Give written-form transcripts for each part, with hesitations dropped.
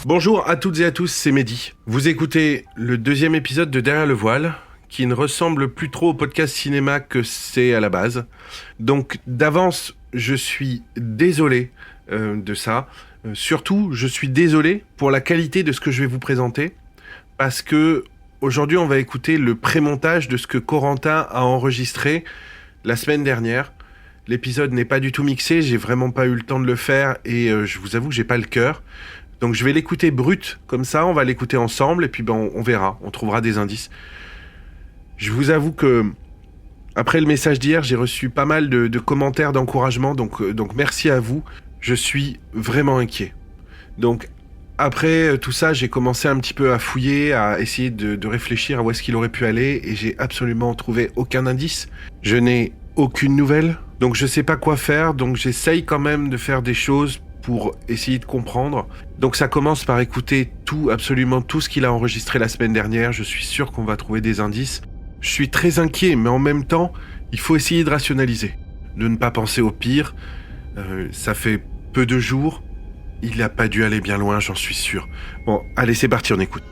Bonjour à toutes et à tous, c'est Mehdi. Vous écoutez le deuxième épisode de Derrière le voile, qui ne ressemble plus trop au podcast cinéma que c'est à la base. Donc d'avance, je suis désolé de ça. Surtout, je suis désolé pour la qualité de ce que je vais vous présenter, parce que aujourd'hui, on va écouter le pré-montage de ce que Corentin a enregistré la semaine dernière. L'épisode n'est pas du tout mixé, j'ai vraiment pas eu le temps de le faire et je vous avoue que j'ai pas le cœur. Donc je vais l'écouter brut, comme ça, on va l'écouter ensemble, et puis on verra, on trouvera des indices. Je vous avoue que, après le message d'hier, j'ai reçu pas mal de commentaires d'encouragement, donc merci à vous, je suis vraiment inquiet. Donc après tout ça, j'ai commencé un petit peu à fouiller, à essayer de réfléchir à où est-ce qu'il aurait pu aller, et j'ai absolument trouvé aucun indice. Je n'ai aucune nouvelle, donc je sais pas quoi faire, donc j'essaye quand même de faire des choses pour essayer de comprendre. Donc ça commence par écouter absolument tout ce qu'il a enregistré la semaine dernière. Je suis sûr qu'on va trouver des indices. Je suis très inquiet, mais en même temps, il faut essayer de rationaliser. De ne pas penser au pire. Ça fait peu de jours. Il n'a pas dû aller bien loin, j'en suis sûr. Bon, allez, c'est parti, on écoute.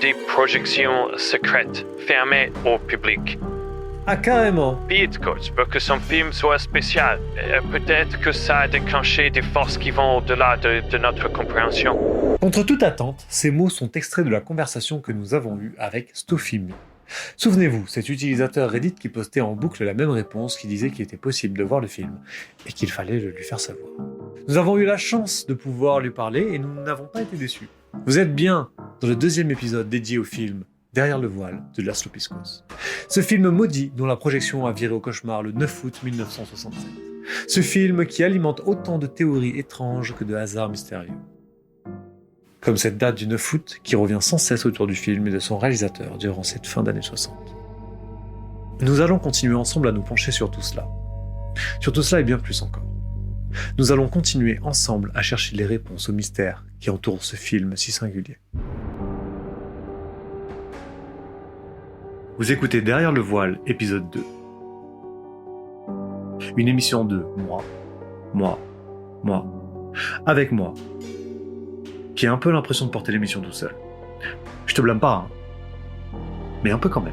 Des projections secrètes, fermées au public. Ah, carrément. Vite, coach, pour que son film soit spécial. Peut-être que ça a déclenché des forces qui vont au-delà de notre compréhension. Contre toute attente, ces mots sont extraits de la conversation que nous avons eue avec Stofilm. Souvenez-vous, cet utilisateur Reddit qui postait en boucle la même réponse, qui disait qu'il était possible de voir le film et qu'il fallait le lui faire savoir. Nous avons eu la chance de pouvoir lui parler et nous n'avons pas été déçus. Vous êtes bien dans le deuxième épisode dédié au film Derrière le voile de László Piszkos. Ce film maudit dont la projection a viré au cauchemar le 9 août 1967. Ce film qui alimente autant de théories étranges que de hasards mystérieux. Comme cette date du 9 août qui revient sans cesse autour du film et de son réalisateur durant cette fin d'année 60. Nous allons continuer ensemble à nous pencher sur tout cela. Sur tout cela et bien plus encore. Nous allons continuer ensemble à chercher les réponses aux mystères qui entourent ce film si singulier. Vous écoutez Derrière le voile, épisode 2. Une émission de moi, avec moi, qui a un peu l'impression de porter l'émission tout seul. Je te blâme pas, mais un peu quand même.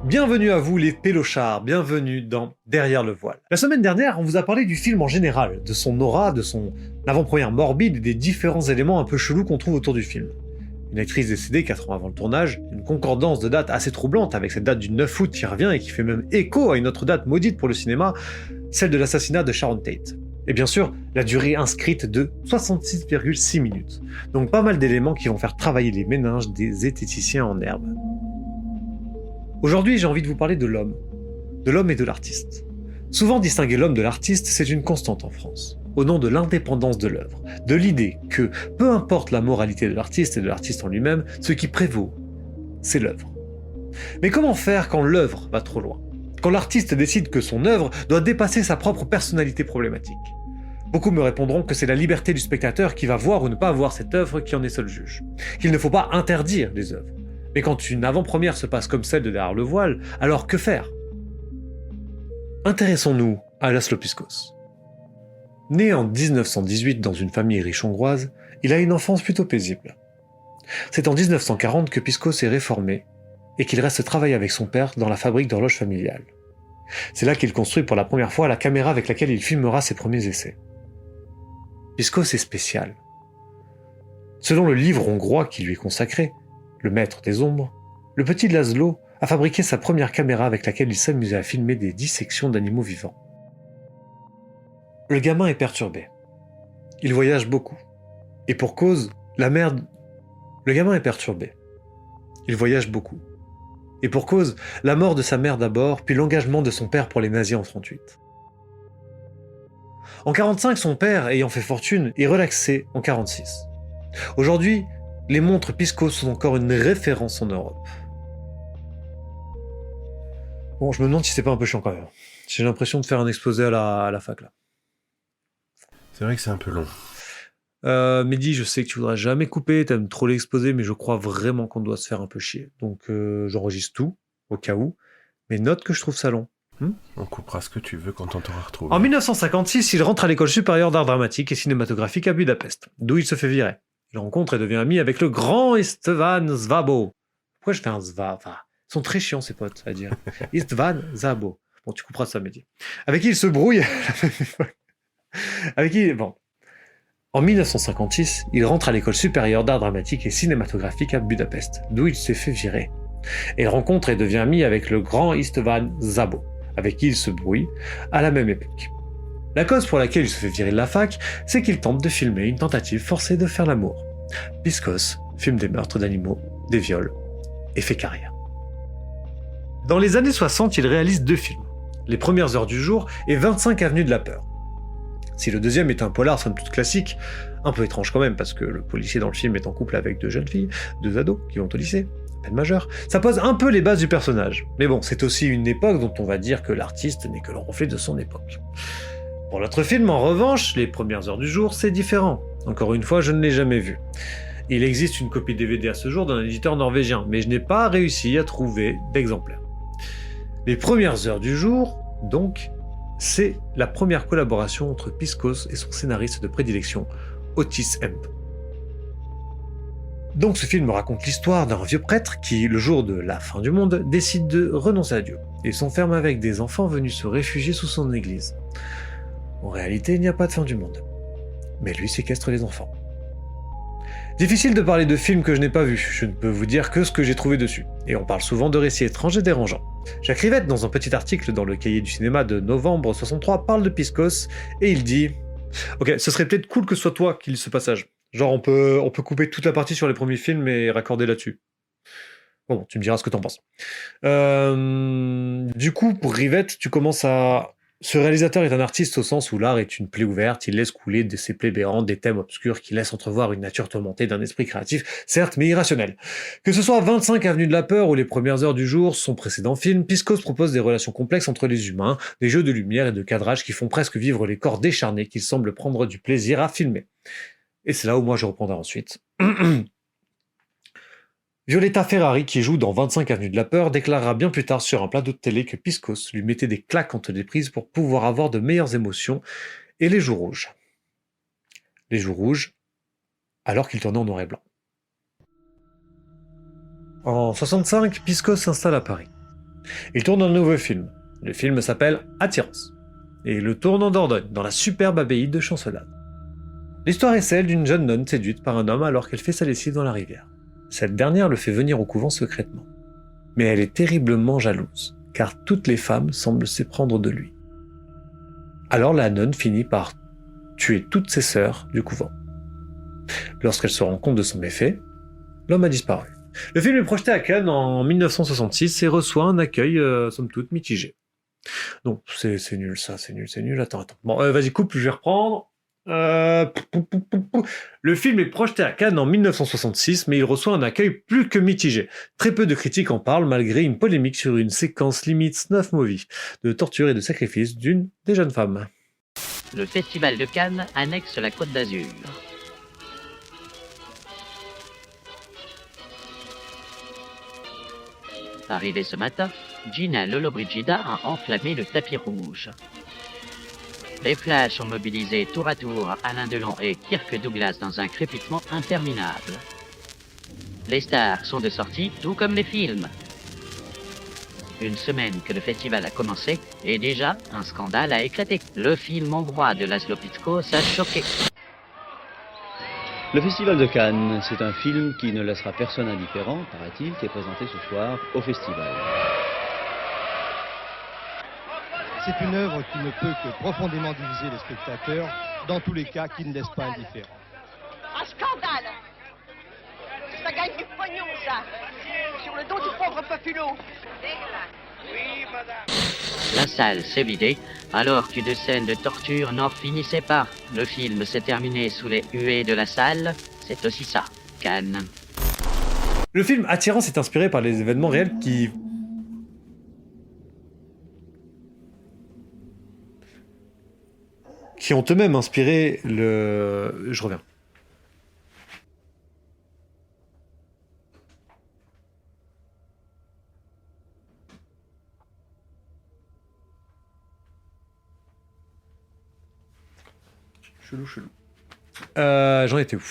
Bienvenue à vous les pélochards, bienvenue dans Derrière le voile. La semaine dernière, on vous a parlé du film en général, de son aura, de son avant-première morbide et des différents éléments un peu chelous qu'on trouve autour du film. Une actrice décédée 4 ans avant le tournage, une concordance de dates assez troublante avec cette date du 9 août qui revient et qui fait même écho à une autre date maudite pour le cinéma, celle de l'assassinat de Sharon Tate. Et bien sûr, la durée inscrite de 66,6 minutes. Donc pas mal d'éléments qui vont faire travailler les méninges des zététiciens en herbe. Aujourd'hui, j'ai envie de vous parler de l'homme et de l'artiste. Souvent distinguer l'homme de l'artiste, c'est une constante en France, au nom de l'indépendance de l'œuvre, de l'idée que, peu importe la moralité de l'artiste et de l'artiste en lui-même, ce qui prévaut, c'est l'œuvre. Mais comment faire quand l'œuvre va trop loin ? Quand l'artiste décide que son œuvre doit dépasser sa propre personnalité problématique ? Beaucoup me répondront que c'est la liberté du spectateur qui va voir ou ne pas voir cette œuvre qui en est seul juge. Qu'il ne faut pas interdire les œuvres. Mais quand une avant-première se passe comme celle de Derrière le voile, alors que faire ? Intéressons-nous à László Piszkos. Né en 1918 dans une famille riche hongroise, il a une enfance plutôt paisible. C'est en 1940 que Piszkos est réformé et qu'il reste travailler avec son père dans la fabrique d'horloges familiale. C'est là qu'il construit pour la première fois la caméra avec laquelle il filmera ses premiers essais. Piszkos est spécial. Selon le livre hongrois qui lui est consacré, Le Maître des Ombres, le petit László a fabriqué sa première caméra avec laquelle il s'amusait à filmer des dissections d'animaux vivants. Le gamin est perturbé. Il voyage beaucoup. Et pour cause, Le gamin est perturbé. Il voyage beaucoup. Et pour cause, la mort de sa mère d'abord, puis l'engagement de son père pour les nazis en 1938. En 1945, son père, ayant fait fortune, est relaxé en 1946. Aujourd'hui, les montres Piszkos sont encore une référence en Europe. Bon, je me demande si c'est pas un peu chiant quand même. J'ai l'impression de faire un exposé à la fac là. C'est vrai que c'est un peu long. Mehdi, je sais que tu voudrais jamais couper, t'aimes trop l'exposé, mais je crois vraiment qu'on doit se faire un peu chier. Donc j'enregistre tout, au cas où. Mais note que je trouve ça long. On coupera ce que tu veux quand on t'aura retrouvé. En 1956, il rentre à l'école supérieure d'art dramatique et cinématographique à Budapest, d'où il se fait virer. Il rencontre et devient ami avec le grand Istvan Szabo. Pourquoi je fais un Zvava? Ils sont très chiants, ces potes, à dire. Istvan Szabo. Bon, tu couperas ça, Mehdi. Avec qui il se brouille. Avec qui. Bon. En 1956, il rentre à l'école supérieure d'art dramatique et cinématographique à Budapest, d'où il s'est fait virer. Et il rencontre et devient ami avec le grand Istvan Szabo, avec qui il se brouille à la même époque. La cause pour laquelle il se fait virer de la fac, c'est qu'il tente de filmer une tentative forcée de faire l'amour. Piscos filme des meurtres d'animaux, des viols, et fait carrière. Dans les années 60, il réalise 2 films, Les premières heures du jour et 25 avenues de la peur. Si le deuxième est un polar somme toute classique, un peu étrange quand même parce que le policier dans le film est en couple avec 2 jeunes filles, 2 ados qui vont au lycée, à peine majeures, ça pose un peu les bases du personnage. Mais bon, c'est aussi une époque dont on va dire que l'artiste n'est que le reflet de son époque. Pour l'autre film, en revanche, Les premières heures du jour, c'est différent. Encore une fois, je ne l'ai jamais vu. Il existe une copie DVD à ce jour d'un éditeur norvégien, mais je n'ai pas réussi à trouver d'exemplaire. Les premières heures du jour, donc, c'est la première collaboration entre Piscos et son scénariste de prédilection, Otis Hemp. Donc ce film raconte l'histoire d'un vieux prêtre qui, le jour de la fin du monde, décide de renoncer à Dieu et s'enferme avec des enfants venus se réfugier sous son église. En réalité, il n'y a pas de fin du monde. Mais lui séquestre les enfants. Difficile de parler de films que je n'ai pas vus, je ne peux vous dire que ce que j'ai trouvé dessus. Et on parle souvent de récits étranges et dérangeants. Jacques Rivette, dans un petit article dans le Cahier du cinéma de novembre 63, parle de Piscos, et il dit « Ok, ce serait peut-être cool que ce soit toi qui lis ce passage. Genre on peut couper toute la partie sur les premiers films et raccorder là-dessus. » Bon, tu me diras ce que t'en penses. Du coup, pour Rivette, tu commences à... Ce réalisateur est un artiste au sens où l'art est une plaie ouverte, il laisse couler de ses plaies béantes des thèmes obscurs qui laissent entrevoir une nature tourmentée d'un esprit créatif, certes mais irrationnel. Que ce soit 25 avenues de la peur ou Les premières heures du jour, son précédent film, Piscos propose des relations complexes entre les humains, des jeux de lumière et de cadrage qui font presque vivre les corps décharnés qu'il semble prendre du plaisir à filmer. Et c'est là où moi je reprendrai ensuite. Violetta Ferrari, qui joue dans 25 avenues de la peur, déclarera bien plus tard sur un plateau de télé que Piscos lui mettait des claques entre les prises pour pouvoir avoir de meilleures émotions et les joues rouges. Les joues rouges, alors qu'il tournait en noir et blanc. En 65, Piscos s'installe à Paris. Il tourne un nouveau film. Le film s'appelle Attirance. Et il le tourne en Dordogne, dans la superbe abbaye de Chancelade. L'histoire est celle d'une jeune nonne séduite par un homme alors qu'elle fait sa lessive dans la rivière. Cette dernière le fait venir au couvent secrètement. Mais elle est terriblement jalouse, car toutes les femmes semblent s'éprendre de lui. Alors la nonne finit par tuer toutes ses sœurs du couvent. Lorsqu'elle se rend compte de son méfait, l'homme a disparu. Le film est projeté à Cannes en 1966 et reçoit un accueil, somme toute, mitigé. Donc c'est nul ça, c'est nul, attends. Bon, vas-y, coupe, je vais reprendre. Le film est projeté à Cannes en 1966, mais il reçoit un accueil plus que mitigé. Très peu de critiques en parlent, malgré une polémique sur une séquence limite snuff movie, de torture et de sacrifice d'une des jeunes femmes. Le Festival de Cannes annexe la Côte d'Azur. Arrivé ce matin, Gina Lollobrigida a enflammé le tapis rouge. Les flashs ont mobilisé tour à tour Alain Delon et Kirk Douglas dans un crépitement interminable. Les stars sont de sortie, tout comme les films. Une semaine que le festival a commencé, et déjà, un scandale a éclaté. Le film hongrois de Laszlo Piscos a choqué. Le Festival de Cannes, c'est un film qui ne laissera personne indifférent, paraît-il, qui est présenté ce soir au festival. C'est une œuvre qui ne peut que profondément diviser les spectateurs, dans tous les cas qui ne laisse pas indifférents. Un scandale! Ça gagne du pognon, ça! Sur le dos du pauvre populot! Oui, madame! La salle s'est vidée, alors qu'une scène de torture n'en finissait pas. Le film s'est terminé sous les huées de la salle. C'est aussi ça, Cannes. Le film Attirance est inspiré par les événements réels qui ont eux-mêmes inspiré le... Je reviens. Chelou. J'en étais où?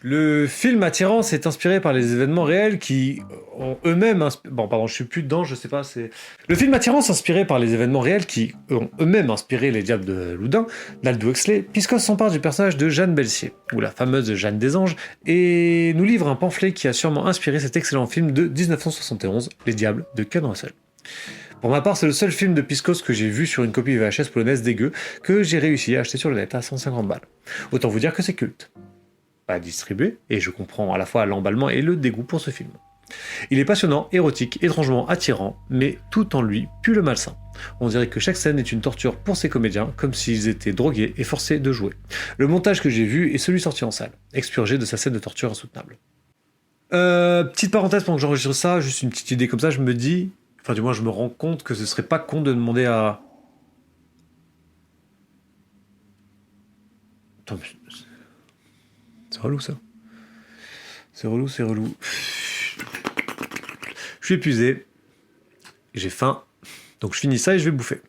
Le film Attirance est inspiré par les événements réels qui ont eux-mêmes... Bon, pardon, je suis plus dedans, je sais pas, c'est... Le film Attirance, inspiré par les événements réels qui ont eux-mêmes inspiré Les Diables de Loudun, d'Aldous Huxley, Piscos s'empare du personnage de Jeanne Belsier, ou la fameuse Jeanne des Anges, et nous livre un pamphlet qui a sûrement inspiré cet excellent film de 1971, Les Diables de Ken Russell. Pour ma part, c'est le seul film de Piscos que j'ai vu sur une copie VHS polonaise dégueu que j'ai réussi à acheter sur le net à 150 balles. Autant vous dire que c'est culte. Pas distribué, et je comprends à la fois l'emballement et le dégoût pour ce film. Il est passionnant, érotique, étrangement attirant, mais tout en lui pue le malsain. On dirait que chaque scène est une torture pour ces comédiens, comme s'ils étaient drogués et forcés de jouer. Le montage que j'ai vu est celui sorti en salle, expurgé de sa scène de torture insoutenable. Petite parenthèse pendant que j'enregistre ça, juste une petite idée comme ça, je me dis... Enfin, du moins, je me rends compte que ce serait pas con de demander à... Attends, mais... C'est relou, ça. C'est relou. Je suis épuisé. J'ai faim. Donc je finis ça et je vais bouffer.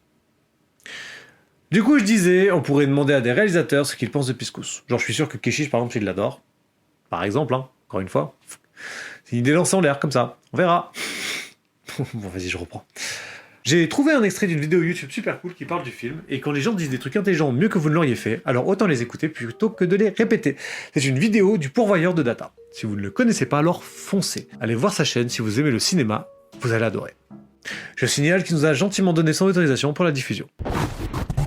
Du coup, je disais, on pourrait demander à des réalisateurs ce qu'ils pensent de Piscos. Genre, je suis sûr que Keshish, par exemple, il l'adore. Par exemple, hein, encore une fois. C'est une idée lancée en l'air, comme ça. On verra. Bon, vas-y, je reprends. J'ai trouvé un extrait d'une vidéo YouTube super cool qui parle du film, et quand les gens disent des trucs intelligents mieux que vous ne l'auriez fait, alors autant les écouter plutôt que de les répéter. C'est une vidéo du pourvoyeur de data. Si vous ne le connaissez pas, alors foncez. Allez voir sa chaîne si vous aimez le cinéma, vous allez adorer. Je signale qu'il nous a gentiment donné son autorisation pour la diffusion.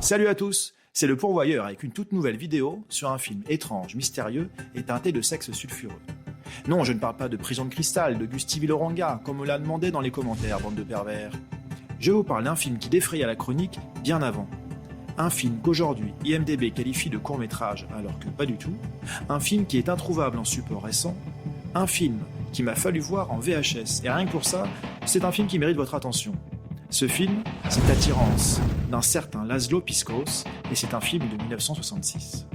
Salut à tous, c'est le pourvoyeur avec une toute nouvelle vidéo sur un film étrange, mystérieux et teinté de sexe sulfureux. Non, je ne parle pas de Prison de cristal, de Gustave Villoranga, comme on l'a demandé dans les commentaires, bande de pervers. Je vous parle d'un film qui défraya la chronique bien avant. Un film qu'aujourd'hui IMDb qualifie de court-métrage alors que pas du tout. Un film qui est introuvable en support récent. Un film qui m'a fallu voir en VHS. Et rien que pour ça, c'est un film qui mérite votre attention. Ce film, c'est Attirance, d'un certain Laszlo Piscos, et c'est un film de 1966.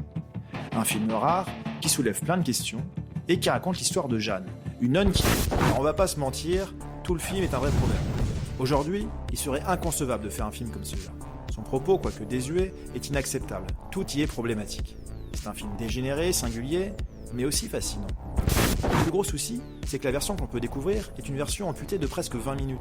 Un film rare qui soulève plein de questions et qui raconte l'histoire de Jeanne, une nonne qui... Alors on va pas se mentir, tout le film est un vrai problème. Aujourd'hui, il serait inconcevable de faire un film comme celui-là. Son propos, quoique désuet, est inacceptable. Tout y est problématique. C'est un film dégénéré, singulier, mais aussi fascinant. Le plus gros souci, c'est que la version qu'on peut découvrir est une version amputée de presque 20 minutes.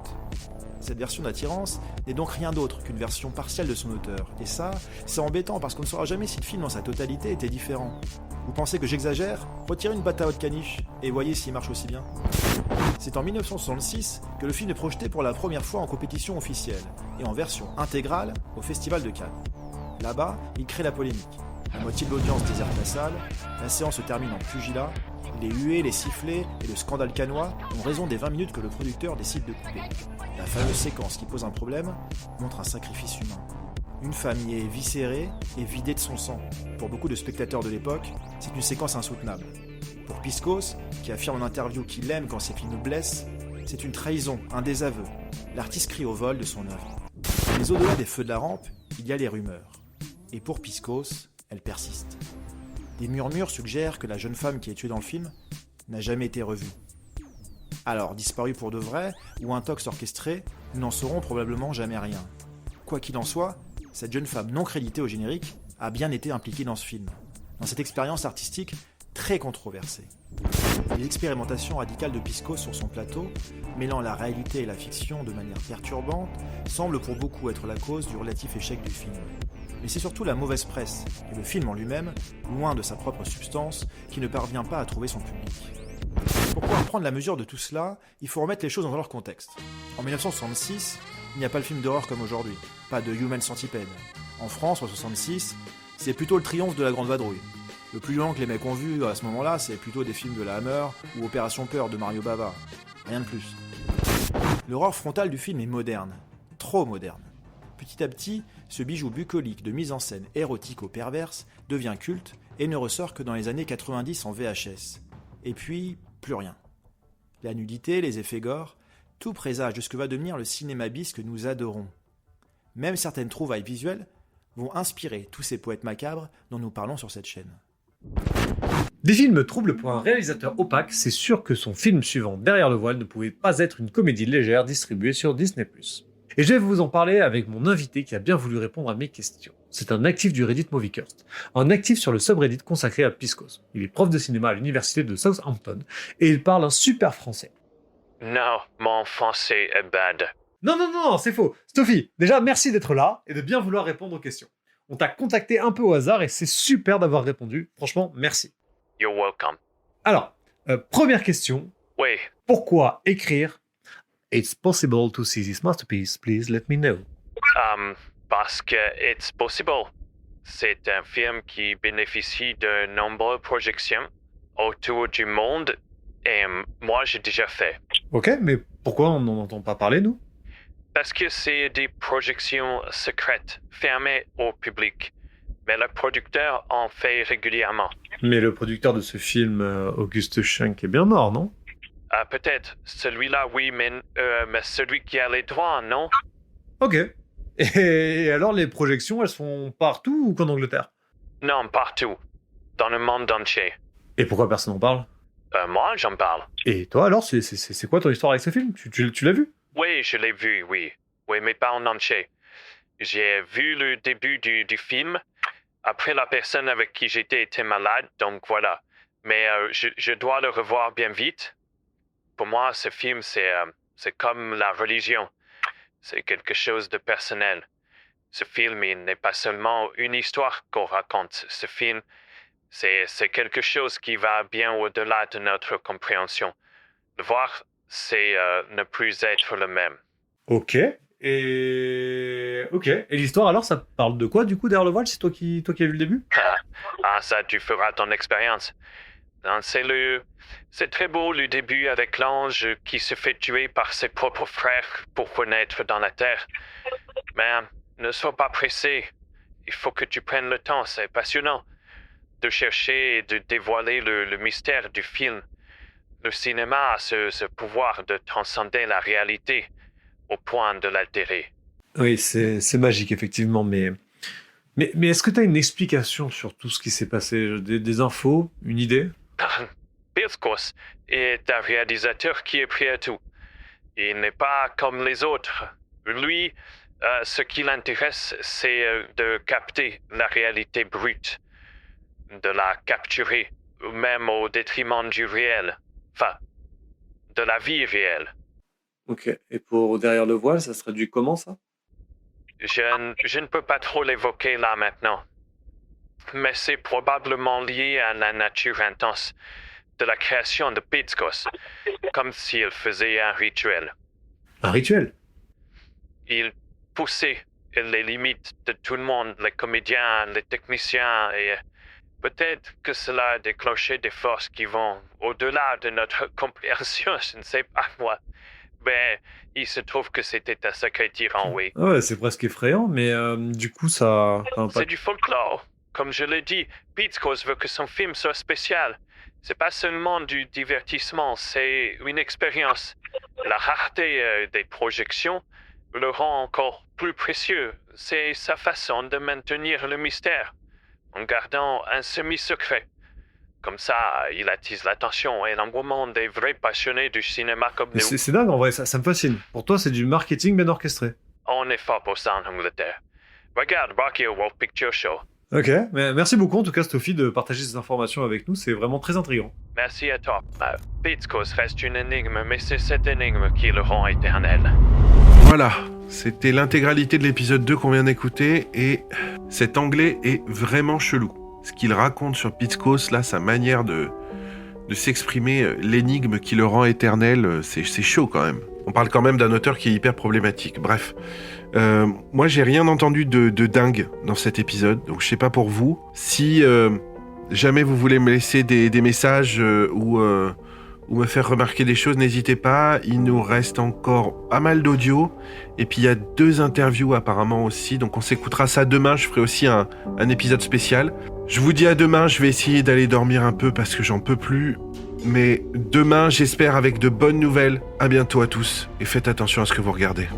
Cette version d'Attirance n'est donc rien d'autre qu'une version partielle de son auteur. Et ça, c'est embêtant parce qu'on ne saura jamais si le film dans sa totalité était différent. Vous pensez que j'exagère? Retirez une patte à votre caniche et voyez s'il marche aussi bien. C'est en 1966 que le film est projeté pour la première fois en compétition officielle et en version intégrale au Festival de Cannes. Là-bas, il crée la polémique. La moitié de l'audience déserte la salle, la séance se termine en pugilat, les huées, les sifflets et le scandale cannois ont raison des 20 minutes que le producteur décide de couper. La fameuse séquence qui pose un problème montre un sacrifice humain. Une femme y est viscérée et vidée de son sang. Pour beaucoup de spectateurs de l'époque, c'est une séquence insoutenable. Pour Piscos, qui affirme en interview qu'il aime quand ses films blessent, c'est une trahison, un désaveu. L'artiste crie au vol de son œuvre. Mais au-delà des feux de la rampe, il y a les rumeurs. Et pour Piscos, elles persistent. Des murmures suggèrent que la jeune femme qui est tuée dans le film n'a jamais été revue. Alors, disparue pour de vrai, ou un tox orchestré, nous n'en saurons probablement jamais rien. Quoi qu'il en soit, cette jeune femme non créditée au générique a bien été impliquée dans ce film, dans cette expérience artistique très controversée. Les expérimentations radicales de Piscos sur son plateau, mêlant la réalité et la fiction de manière perturbante, semblent pour beaucoup être la cause du relatif échec du film. Mais c'est surtout la mauvaise presse, et le film en lui-même, loin de sa propre substance, qui ne parvient pas à trouver son public. Pour pouvoir prendre la mesure de tout cela, il faut remettre les choses dans leur contexte. En 1966, il n'y a pas le film d'horreur comme aujourd'hui, pas de Human Centipede. En France, en 1966, c'est plutôt le triomphe de la Grande Vadrouille. Le plus long que les mecs ont vu à ce moment-là, c'est plutôt des films de la Hammer ou Opération Peur de Mario Bava. Rien de plus. L'horreur frontale du film est moderne. Trop moderne. Petit à petit, ce bijou bucolique de mise en scène érotico-perverse devient culte et ne ressort que dans les années 90 en VHS. Et puis, plus rien. La nudité, les effets gore, tout présage de ce que va devenir le cinéma bis que nous adorons. Même certaines trouvailles visuelles vont inspirer tous ces poètes macabres dont nous parlons sur cette chaîne. Des films troubles pour un réalisateur opaque, c'est sûr que son film suivant, Derrière le voile, ne pouvait pas être une comédie légère distribuée sur Disney+. Et je vais vous en parler avec mon invité qui a bien voulu répondre à mes questions. c'est un actif du Reddit Moviecast, un actif sur le subreddit consacré à Piscos. Il est prof de cinéma à l'université de Southampton et il parle un super français. Non, mon français est bad. Non, c'est faux. Stoffy, déjà merci d'être là et de bien vouloir répondre aux questions. On t'a contacté un peu au hasard et c'est super d'avoir répondu. Franchement, merci. You're welcome. Alors, première question. Oui, Pourquoi écrire It's possible to see this masterpiece, please let me know. parce que It's Possible. C'est un film qui bénéficie de nombreuses projections autour du monde et moi j'ai déjà fait. Ok, mais pourquoi on n'en entend pas parler, nous? Parce que c'est des projections secrètes, fermées au public. Mais le producteur en fait régulièrement. Mais le producteur de ce film, Auguste Schenck, est bien mort, non? Peut-être. Celui-là, oui, mais celui qui a les droits, non? Ok. Et alors, les projections, elles sont partout ou qu'en Angleterre? Non, partout. Dans le monde entier. Et pourquoi personne n'en parle? Moi, j'en parle. Et toi, alors, c'est quoi ton histoire avec ce film? Tu l'as vu? Oui, je l'ai vu, oui. Oui, mais pas en entier. J'ai vu le début du film. Après, la personne avec qui j'étais était malade, donc voilà. Mais je dois le revoir bien vite. Pour moi, ce film, c'est comme la religion. C'est quelque chose de personnel. Ce film, il n'est pas seulement une histoire qu'on raconte. Ce film, c'est quelque chose qui va bien au-delà de notre compréhension. Le voir, c'est ne plus être le même. Ok. Et l'histoire, alors, ça parle de quoi, du coup, derrière le voile? C'est toi qui as vu le début? Ça, tu feras ton expérience. C'est très beau le début avec l'ange qui se fait tuer par ses propres frères pour renaître dans la terre. Mais ne sois pas pressé. Il faut que tu prennes le temps, c'est passionnant. De chercher et de dévoiler le mystère du film. Le cinéma a ce pouvoir de transcender la réalité au point de l'altérer. Oui, c'est magique, effectivement, mais est-ce que tu as une explication sur tout ce qui s'est passé? Des infos? Une idée? Piscos est un réalisateur qui est prêt à tout. Il n'est pas comme les autres. Lui, ce qui l'intéresse, c'est de capter la réalité brute, de la capturer, même au détriment du réel, enfin, de la vie réelle. Ok, et pour Derrière le voile, ça se traduit comment, ça? Je ne peux pas trop l'évoquer là maintenant. Mais c'est probablement lié à la nature intense de la création de Piscos, comme s'il faisait un rituel. Un rituel? Il poussait les limites de tout le monde, les comédiens, les techniciens, et peut-être que cela a déclenché des forces qui vont au-delà de notre compréhension, je ne sais pas moi. Mais il se trouve que c'était un sacré tyran, oui. Ouais, c'est presque effrayant, mais du coup, ça... C'est du folklore. Comme je l'ai dit, Piscos veut que son film soit spécial. C'est pas seulement du divertissement, c'est une expérience. La rareté des projections le rend encore plus précieux. C'est sa façon de maintenir le mystère, en gardant un semi-secret. Comme ça, il attise l'attention et l'engouement des vrais passionnés du cinéma comme nous. C'est dingue, en vrai, ça me fascine. Pour toi, c'est du marketing bien orchestré. On est fort pour ça en Angleterre. Regarde Rocky Horror Picture Show. Ok, mais merci beaucoup en tout cas, Stoffy, de partager ces informations avec nous, c'est vraiment très intriguant. Merci à toi. Piscos reste une énigme, mais c'est cette énigme qui le rend éternel. Voilà, c'était l'intégralité de l'épisode 2 qu'on vient d'écouter, et cet anglais est vraiment chelou. Ce qu'il raconte sur Piscos, là, sa manière de s'exprimer, l'énigme qui le rend éternel, c'est chaud quand même. On parle quand même d'un auteur qui est hyper problématique. Bref, moi j'ai rien entendu de dingue dans cet épisode, donc je sais pas pour vous. Si jamais vous voulez me laisser des messages ou me faire remarquer des choses, n'hésitez pas. Il nous reste encore pas mal d'audio, et puis il y a 2 interviews apparemment aussi, donc on s'écoutera ça demain. Je ferai aussi un épisode spécial. Je vous dis à demain, je vais essayer d'aller dormir un peu parce que j'en peux plus. Mais demain, j'espère avec de bonnes nouvelles. À bientôt à tous, et faites attention à ce que vous regardez.